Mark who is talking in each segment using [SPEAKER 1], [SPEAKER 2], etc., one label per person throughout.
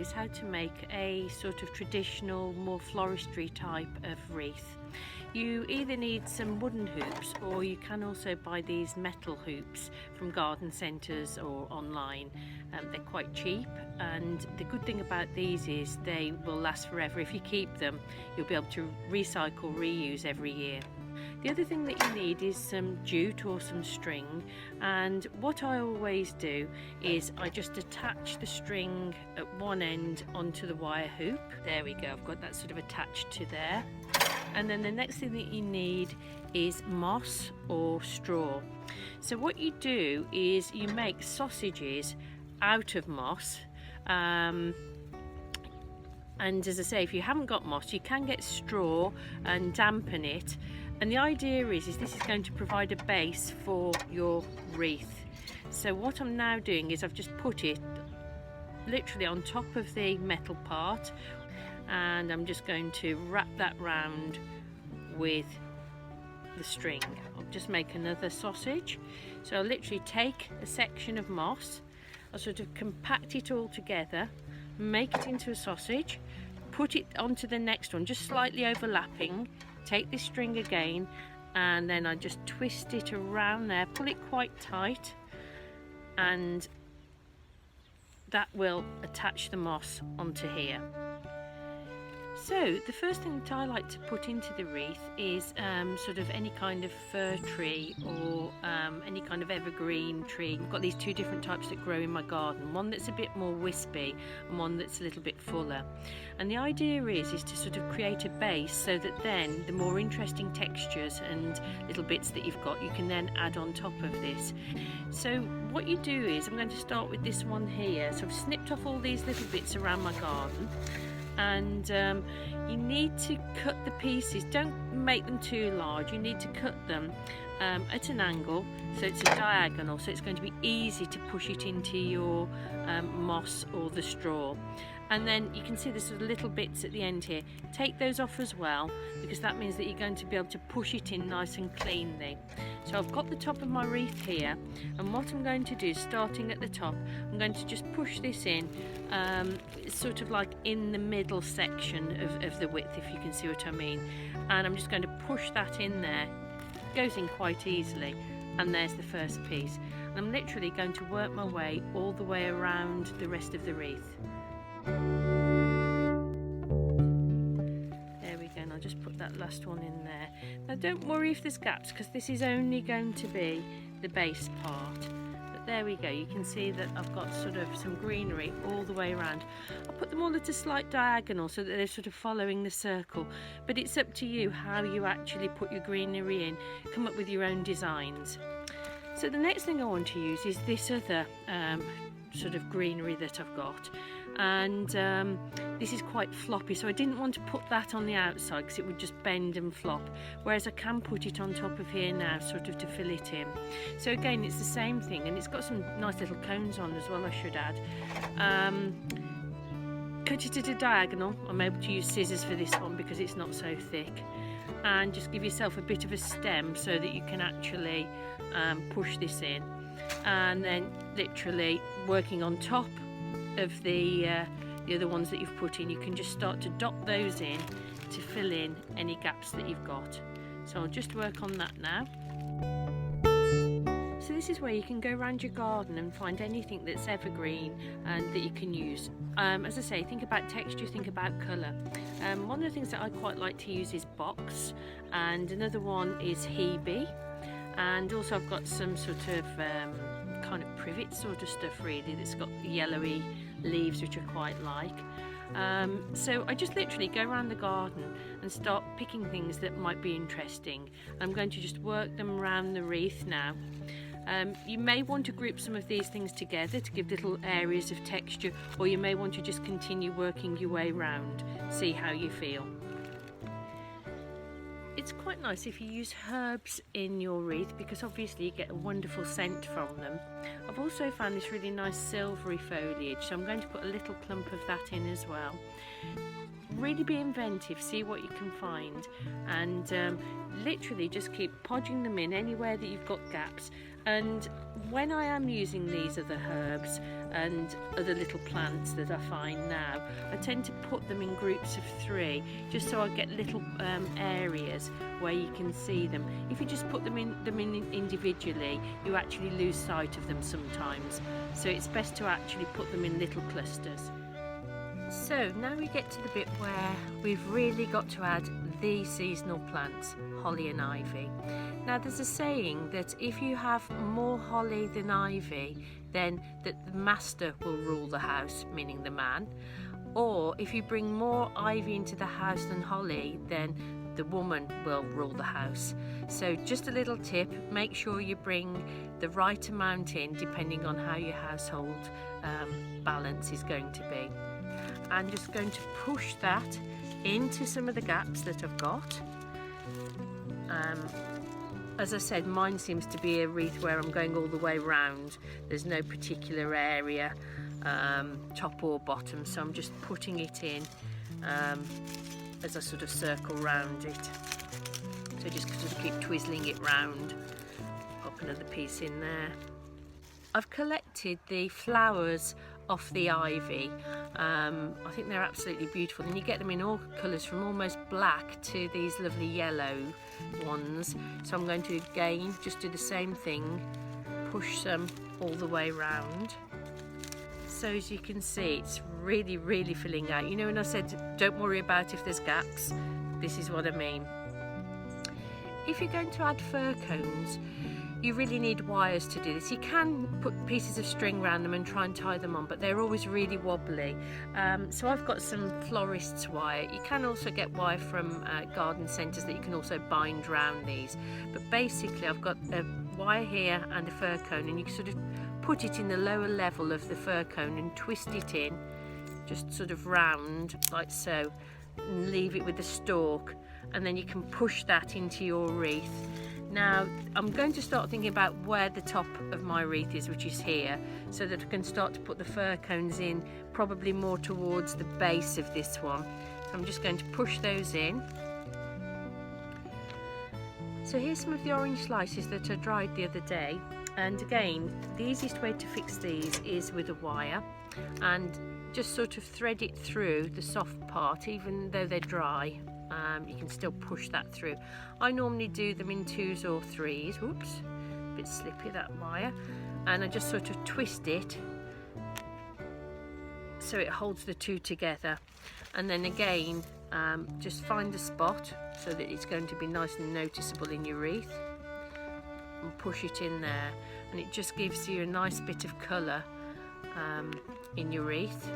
[SPEAKER 1] is how to make a sort of traditional, more floristry type of wreath. You either need some wooden hoops, or you can also buy these metal hoops from garden centres or online. They're quite cheap, and the good thing about these is they will last forever. If you keep them, you'll be able to recycle, reuse every year. The other thing that you need is some jute or some string, and what I always do is I just attach the string at one end onto the wire hoop. There we go, I've got that sort of attached to there. And then the next thing that you need is moss or straw. So what you do is you make sausages out of moss, and as I say, if you haven't got moss, you can get straw and dampen it. And the idea is this is going to provide a base for your wreath. So what I'm now doing is I've just put it literally on top of the metal part, and I'm just going to wrap that round with the string. I'll just make another sausage. So I'll literally take a section of moss, I'll sort of compact it all together, make it into a sausage, put it onto the next one, just slightly overlapping, take this string again, and then I just twist it around there, pull it quite tight, and that will attach the moss onto here. So the first thing that I like to put into the wreath is sort of any kind of fir tree or any kind of evergreen tree. I've got these two different types that grow in my garden, one that's a bit more wispy and one that's a little bit fuller. And the idea is to sort of create a base so that then the more interesting textures and little bits that you've got, you can then add on top of this. So what you do is, I'm going to start with this one here. So I've snipped off all these little bits around my garden, and you need to cut the pieces. Don't make them too large, you need to cut them at an angle, so it's a diagonal, so it's going to be easy to push it into your moss or the straw. And then you can see there's sort of little bits at the end here. Take those off as well, because that means that you're going to be able to push it in nice and cleanly. So I've got the top of my wreath here, and what I'm going to do, starting at the top, I'm going to just push this in, sort of like in the middle section of the width, if you can see what I mean. And I'm just going to push that in there. It goes in quite easily, and there's the first piece. And I'm literally going to work my way all the way around the rest of the wreath. There we go, and I'll just put that last one in there. Now don't worry if there's gaps, because this is only going to be the base part. But there we go, you can see that I've got sort of some greenery all the way around. I'll put them all at a slight diagonal so that they're sort of following the circle, but it's up to you how you actually put your greenery in. Come up with your own designs. So the next thing I want to use is this other sort of greenery that I've got, and this is quite floppy, so I didn't want to put that on the outside because it would just bend and flop, whereas I can put it on top of here now, sort of to fill it in. So again, it's the same thing, and it's got some nice little cones on as well, I should add. Cut it at a diagonal. I'm able to use scissors for this one because it's not so thick, and just give yourself a bit of a stem so that you can actually push this in, and then literally working on top of the other ones that you've put in, you can just start to dot those in to fill in any gaps that you've got. So I'll just work on that now. So this is where you can go around your garden and find anything that's evergreen and that you can use. As I say, think about texture, think about colour. One of the things that I quite like to use is box, and another one is hebe, and also I've got some sort of kind of privet sort of stuff really that's got yellowy leaves, which I quite like. So I just literally go around the garden and start picking things that might be interesting. I'm going to just work them around the wreath now. You may want to group some of these things together to give little areas of texture, or you may want to just continue working your way around, see how you feel. It's quite nice if you use herbs in your wreath, because obviously you get a wonderful scent from them. I've also found this really nice silvery foliage, so I'm going to put a little clump of that in as well. Really be inventive, see what you can find, and literally just keep podging them in anywhere that you've got gaps, And when I am using these other herbs and other little plants that I find now, I tend to put them in groups of 3, just so I get little areas where you can see them. If you just put them in individually, you actually lose sight of them sometimes. So it's best to actually put them in little clusters. So now we get to the bit where we've really got to add the seasonal plants, holly and ivy. Now there's a saying that if you have more holly than ivy, then that the master will rule the house, meaning the man. Or if you bring more ivy into the house than holly, then the woman will rule the house. So just a little tip, make sure you bring the right amount in depending on how your household balance is going to be. I'm just going to push that into some of the gaps that I've got. As I said, mine seems to be a wreath where I'm going all the way round. There's no particular area, top or bottom, so I'm just putting it in as I sort of circle round it. So just sort of keep twizzling it round. Pop another piece in there. I've collected the flowers off the ivy. I think they're absolutely beautiful, and you get them in all colours from almost black to these lovely yellow ones. So I'm going to again just do the same thing, push them all the way round. So as you can see, it's really filling out. You know, when I said don't worry about if there's gaps, this is what I mean. If you're going to add fir cones, you really need wires to do this. You can put pieces of string around them and try and tie them on, but they're always really wobbly. So I've got some florist's wire. You can also get wire from garden centres that you can also bind around these. But basically I've got a wire here and a fir cone, and you can sort of put it in the lower level of the fir cone and twist it in, just sort of round like so, and leave it with the stalk, and then you can push that into your wreath. Now I'm going to start thinking about where the top of my wreath is, which is here, so that I can start to put the fir cones in probably more towards the base of this one. So I'm just going to push those in. So here's some of the orange slices that I dried the other day, and again the easiest way to fix these is with a wire, and just sort of thread it through the soft part. Even though they're dry, you can still push that through. I normally do them in 2s or 3s. Oops, a bit slippy that wire. And I just sort of twist it so it holds the two together. And then again, just find a spot so that it's going to be nice and noticeable in your wreath, and push it in there, and it just gives you a nice bit of colour in your wreath.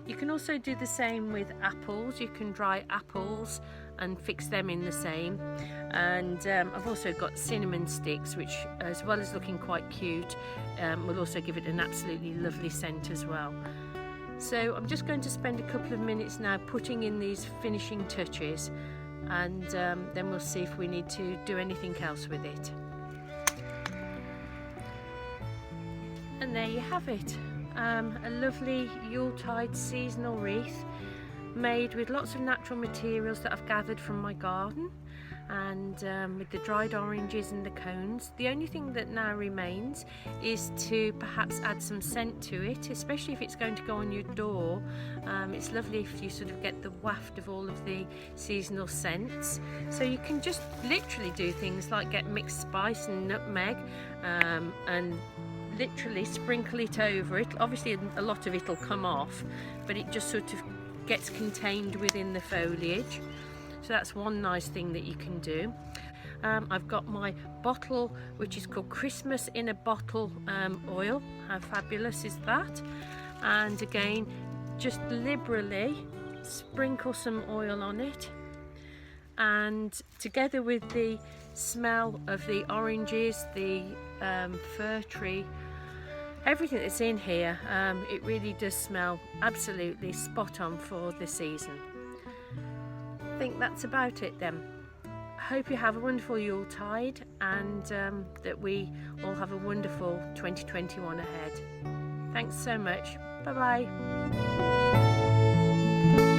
[SPEAKER 1] You can also do the same with apples. You can dry apples and fix them in the same. And I've also got cinnamon sticks, which, as well as looking quite cute, will also give it an absolutely lovely scent as well. So I'm just going to spend a couple of minutes now putting in these finishing touches, and then we'll see if we need to do anything else with it. And there you have it. A lovely Yuletide seasonal wreath made with lots of natural materials that I've gathered from my garden, and with the dried oranges and the cones. The only thing that now remains is to perhaps add some scent to it, especially if it's going to go on your door. It's lovely if you sort of get the waft of all of the seasonal scents. So you can just literally do things like get mixed spice and nutmeg, and literally sprinkle it over it. Obviously a lot of it will come off, but it just sort of gets contained within the foliage. So that's one nice thing that you can do. I've got my bottle, which is called Christmas in a Bottle oil. How fabulous is that? And again, just liberally sprinkle some oil on it, and together with the smell of the oranges, the fir tree, everything that's in here, it really does smell absolutely spot on for the season. I think that's about it then. I hope you have a wonderful Yuletide, and that we all have a wonderful 2021 ahead. Thanks so much. Bye bye.